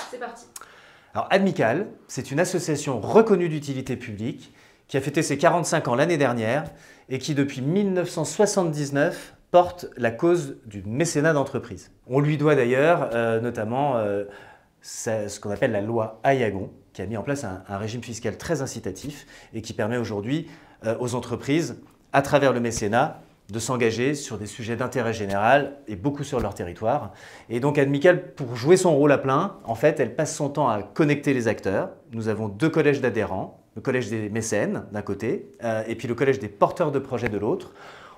c'est parti. Alors Admical, c'est une association reconnue d'utilité publique qui a fêté ses 45 ans l'année dernière et qui depuis 1979 porte la cause du mécénat d'entreprise. On lui doit d'ailleurs notamment ce qu'on appelle la loi Aillagon, qui a mis en place un régime fiscal très incitatif et qui permet aujourd'hui aux entreprises, à travers le mécénat, de s'engager sur des sujets d'intérêt général et beaucoup sur leur territoire. Et donc Admical, pour jouer son rôle à plein, en fait, elle passe son temps à connecter les acteurs. Nous avons 2 collèges d'adhérents, le collège des mécènes d'un côté et puis le collège des porteurs de projets de l'autre.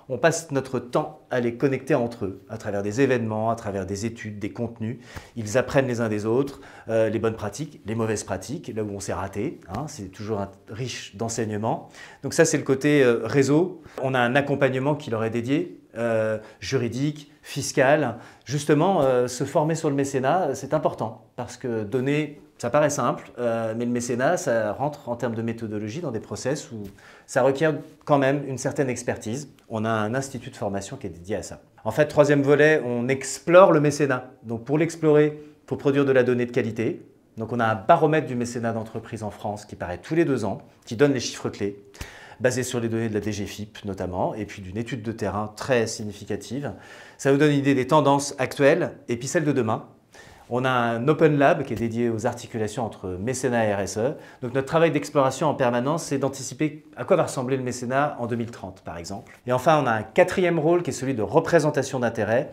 On passe notre temps à les connecter entre eux, à travers des événements, à travers des études, des contenus. Ils apprennent les uns des autres les bonnes pratiques, les mauvaises pratiques, là où on s'est raté. C'est toujours riche d'enseignements. Donc ça, c'est le côté réseau. On a un accompagnement qui leur est dédié, juridique, fiscal. Justement, se former sur le mécénat, c'est important parce que donner... Ça paraît simple, mais le mécénat, ça rentre en termes de méthodologie dans des process où ça requiert quand même une certaine expertise. On a un institut de formation qui est dédié à ça. En fait, 3e volet, on explore le mécénat. Donc pour l'explorer, il faut produire de la donnée de qualité. Donc on a un baromètre du mécénat d'entreprise en France qui paraît tous les 2 ans, qui donne les chiffres clés, basé sur les données de la DGFiP notamment, et puis d'une étude de terrain très significative. Ça nous donne une idée des tendances actuelles et puis celles de demain. On a un Open Lab qui est dédié aux articulations entre mécénat et RSE. Donc notre travail d'exploration en permanence, c'est d'anticiper à quoi va ressembler le mécénat en 2030 par exemple. Et enfin, on a un 4e rôle qui est celui de représentation d'intérêt.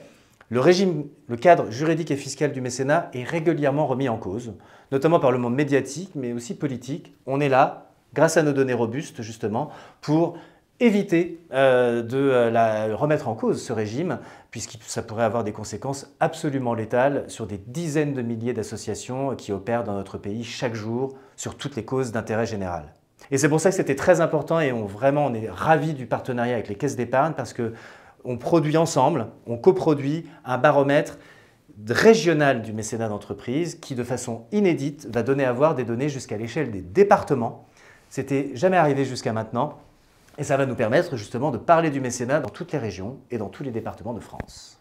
Le cadre juridique et fiscal du mécénat est régulièrement remis en cause, notamment par le monde médiatique, mais aussi politique. On est là, grâce à nos données robustes justement, pour éviter de remettre en cause ce régime, puisque ça pourrait avoir des conséquences absolument létales sur des dizaines de milliers d'associations qui opèrent dans notre pays chaque jour sur toutes les causes d'intérêt général. Et c'est pour ça que c'était très important et vraiment on est ravis du partenariat avec les caisses d'épargne parce qu'on produit ensemble, on coproduit un baromètre régional du mécénat d'entreprise qui, de façon inédite, va donner à voir des données jusqu'à l'échelle des départements. C'était jamais arrivé jusqu'à maintenant. Et ça va nous permettre justement de parler du mécénat dans toutes les régions et dans tous les départements de France.